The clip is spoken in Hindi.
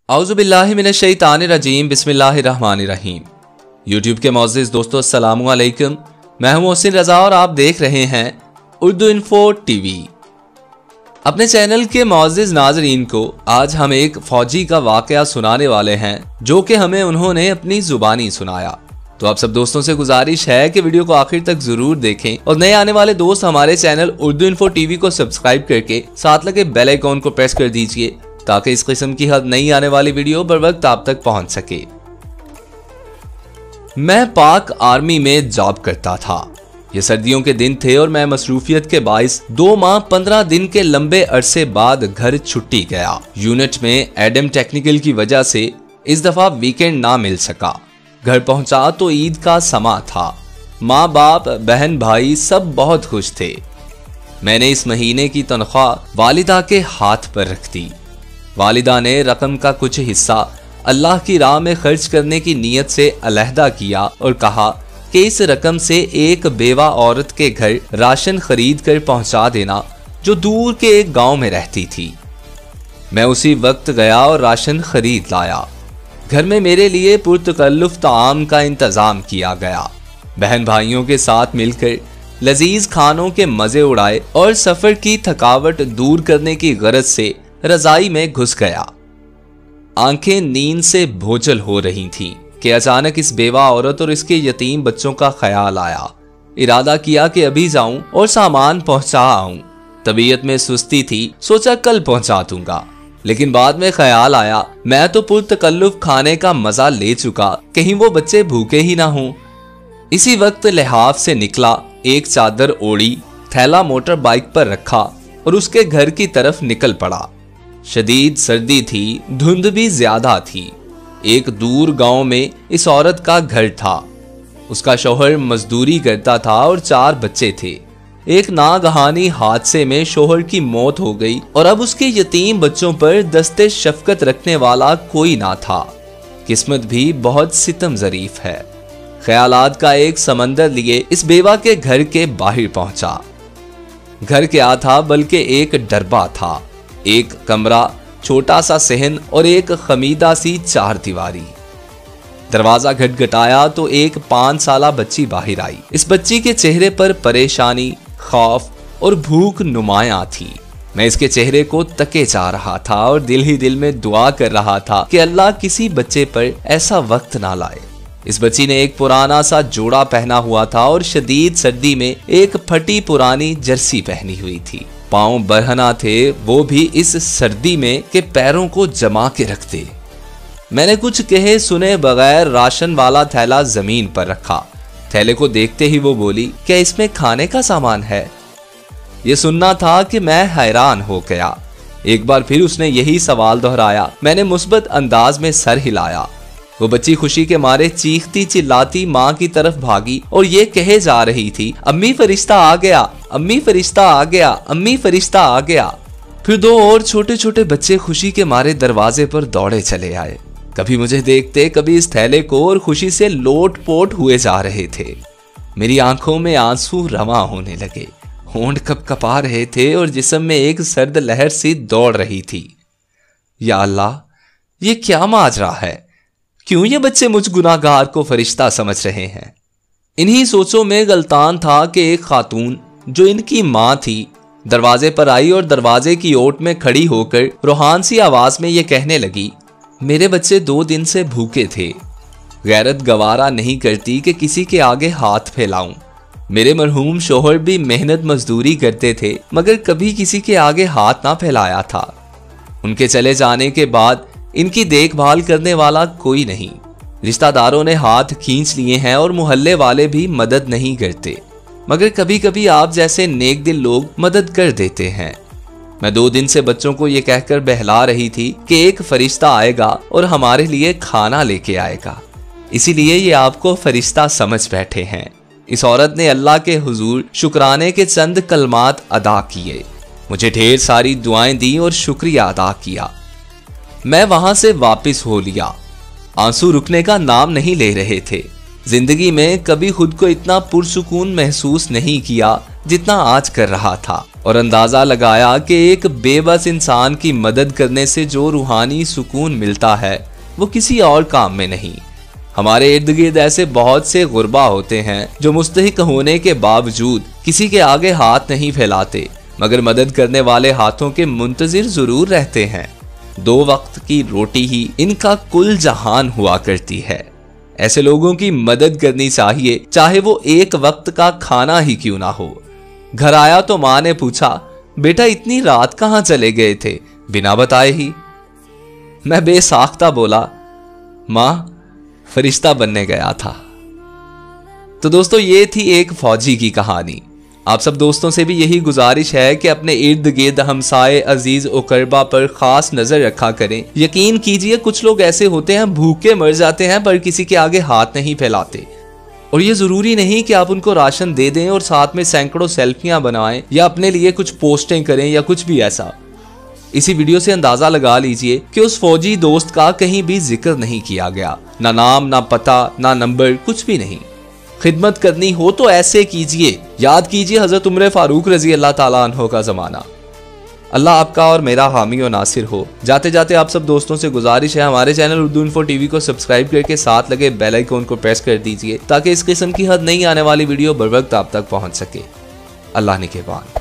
औज़ुबिल्लाहि मिनश्शैतानिर्रजीम बिस्मिल्लाहिर्रहमानिर्रहीम। यूट्यूब के मोअज़्ज़िज़ दोस्तों अस्सलामु अलैकुम। मैं हूं मोहसिन रज़ा और आप देख रहे हैं उर्दू इन्फो टीवी। अपने चैनल के मोअज़्ज़िज़ नाज़रीन को आज हम एक फौजी का वाक़या सुनाने वाले हैं जो कि हमें उन्होंने अपनी ज़ुबानी सुनाया। तो आप सब दोस्तों से गुजारिश है कि वीडियो को आखिर तक जरूर देखें और नए आने वाले दोस्त हमारे चैनल उर्दू इन्फो टीवी को सब्सक्राइब करके साथ लगे बेल आइकॉन को प्रेस कर दीजिए ताकि इस किस्म की हर नई आने वाली वीडियो बर वक्त आप तक पहुंच सके। मैं पाक आर्मी में जॉब करता था। ये सर्दियों के दिन थे और मैं मसरूफियत के बाइस 2 माह 15 दिन के लंबे अरसे बाद घर छुट्टी गया। यूनिट में एडम टेक्निकल की वजह से इस दफा वीकेंड ना मिल सका। घर पहुंचा तो ईद का समा था। माँ बाप बहन भाई सब बहुत खुश थे। मैंने इस महीने की तनख्वाह वालिदा के हाथ पर रख दी। वालिदा ने रकम का कुछ हिस्सा अल्लाह की राह में खर्च करने की नीयत से अलहदा किया और कहा कि इस रकम से एक बेवा औरत के घर राशन खरीद कर पहुंचा देना जो दूर के एक गांव में रहती थी। मैं उसी वक्त गया और राशन खरीद लाया। घर में मेरे लिए पुरतकल्लुफ ताम का इंतजाम किया गया। बहन भाइयों के साथ मिलकर लजीज खानों के मजे उड़ाए और सफर की थकावट दूर करने की गरज से रजाई में घुस गया। आंखें नींद से बोझल हो रही थीं कि अचानक इस बेवा औरत और इसके यतीम बच्चों का ख्याल आया। इरादा किया कि अभी जाऊं और सामान पहुंचा आऊं। तबीयत में सुस्ती थी, सोचा कल पहुंचा दूंगा, लेकिन बाद में ख्याल आया मैं तो पुरतकल्लुफ खाने का मजा ले चुका, कहीं वो बच्चे भूखे ही ना हों। इसी वक्त लिहाफ से निकला, एक चादर ओढ़ी, थैला मोटर बाइक पर रखा और उसके घर की तरफ निकल पड़ा। शदीद सर्दी थी, धुंध भी ज्यादा थी। एक दूर गांव में इस औरत का घर था। उसका शौहर मजदूरी करता था और 4 बच्चे थे। एक नागहानी हादसे में शौहर की मौत हो गई और अब उसके यतीम बच्चों पर दस्ते शफकत रखने वाला कोई ना था। किस्मत भी बहुत सितम ज़रीफ है। ख्यालात का एक समंदर लिए इस बेवा के घर के बाहर पहुंचा। घर क्या था बल्कि एक डरबा था। एक कमरा, छोटा सा सहन और एक खमीदा सी 4 दीवारी। दरवाजा खटखटाया तो एक 5 साला बच्ची बाहर आई। इस बच्ची के चेहरे पर परेशानी, खौफ और भूख नुमायां थी। मैं इसके चेहरे को तके जा रहा था और दिल ही दिल में दुआ कर रहा था कि अल्लाह किसी बच्चे पर ऐसा वक्त ना लाए। इस बच्ची ने एक पुराना सा जोड़ा पहना हुआ था और शदीद सर्दी में एक फटी पुरानी जर्सी पहनी हुई थी। पांव बरहना थे, वो भी इस सर्दी में के पैरों को जमा के रखते। मैंने कुछ कहे सुने बगैर राशन वाला थैला जमीन पर रखा। थैले को देखते ही वो बोली, क्या इसमें खाने का सामान है? ये सुनना था कि मैं हैरान हो गया। एक बार फिर उसने यही सवाल दोहराया। मैंने मुस्बत अंदाज में सर हिलाया। वो बच्ची खुशी के मारे चीखती चिल्लाती माँ की तरफ भागी और ये कहे जा रही थी, अम्मी फरिश्ता आ गया, अम्मी फरिश्ता आ गया, अम्मी फरिश्ता आ गया। फिर 2 और छोटे छोटे बच्चे खुशी के मारे दरवाजे पर दौड़े चले आए। कभी मुझे देखते, कभी इस थैले को और खुशी से लोट पोट हुए जा रहे थे। मेरी आंखों में आंसू रवा होने लगे, होंठ कपकपा रहे थे और जिस्म में एक सर्द लहर सी दौड़ रही थी। या अल्लाह, ये क्या माजरा है? क्यों ये बच्चे मुझ गुनाहगार को फरिश्ता समझ रहे हैं? इन्हीं सोचों में गलतान था कि एक खातून जो इनकी माँ थी दरवाजे पर आई और दरवाजे की ओट में खड़ी होकर रूहान सी आवाज में ये कहने लगी, मेरे बच्चे 2 दिन से भूखे थे। गैरत गवारा नहीं करती कि किसी के आगे हाथ फैलाऊं। मेरे मरहूम शोहर भी मेहनत मजदूरी करते थे मगर कभी किसी के आगे हाथ ना फैलाया था। उनके चले जाने के बाद इनकी देखभाल करने वाला कोई नहीं। रिश्तेदारों ने हाथ खींच लिए हैं और मोहल्ले वाले भी मदद नहीं करते, मगर कभी कभी आप जैसे नेक दिल लोग मदद कर देते हैं। मैं 2 दिन से बच्चों को ये कहकर बहला रही थी कि एक फरिश्ता आएगा और हमारे लिए खाना लेके आएगा, इसीलिए ये आपको फरिश्ता समझ बैठे हैं। इस औरत ने अल्लाह के हुजूर शुक्राने के चंद कलमात अदा किए, मुझे ढेर सारी दुआएं दी और शुक्रिया अदा किया। मैं वहां से वापस हो लिया। आंसू रुकने का नाम नहीं ले रहे थे। जिंदगी में कभी खुद को इतना पुरसुकून महसूस नहीं किया जितना आज कर रहा था, और अंदाजा लगाया कि एक बेबस इंसान की मदद करने से जो रूहानी सुकून मिलता है वो किसी और काम में नहीं। हमारे इर्द गिर्द ऐसे बहुत से गुरबा होते हैं जो मुस्तहिक होने के बावजूद किसी के आगे हाथ नहीं फैलाते, मगर मदद करने वाले हाथों के मुंतजिर जरूर रहते हैं। 2 वक्त की रोटी ही इनका कुल जहान हुआ करती है। ऐसे लोगों की मदद करनी चाहिए, चाहे वो 1 वक्त का खाना ही क्यों ना हो। घर आया तो माँ ने पूछा, बेटा इतनी रात कहाँ चले गए थे बिना बताए ही? मैं बेसाख्ता बोला, माँ फरिश्ता बनने गया था। तो दोस्तों, ये थी एक फौजी की कहानी। आप सब दोस्तों से भी यही गुजारिश है कि अपने इर्द गिर्द हमसाए अजीज उकरबा पर खास नजर रखा करें। यकीन कीजिए कुछ लोग ऐसे होते हैं भूखे मर जाते हैं पर किसी के आगे हाथ नहीं फैलाते। और ये जरूरी नहीं कि आप उनको राशन दे दें और साथ में सैकड़ों सेल्फियां बनवाएं या अपने लिए कुछ पोस्टें करें या कुछ भी ऐसा। इसी वीडियो से अंदाजा लगा लीजिए कि उस फौजी दोस्त का कहीं भी जिक्र नहीं किया गया, ना नाम, ना पता, ना नंबर, कुछ भी नहीं। खिदमत करनी हो तो ऐसे कीजिए। याद कीजिए हजरत उमर फारूक रजी अल्लाह ताला अन्हो का जमाना। अल्लाह आपका और मेरा हामी और नासिर हो। जाते जाते आप सब दोस्तों से गुजारिश है, हमारे चैनल उर्दू इन्फो टीवी को सब्सक्राइब करके साथ लगे बेल आइकन को प्रेस कर दीजिए ताकि इस किस्म की हद नहीं आने वाली वीडियो बर वक्त आप तक पहुंच सके। अल्लाह निगहबान।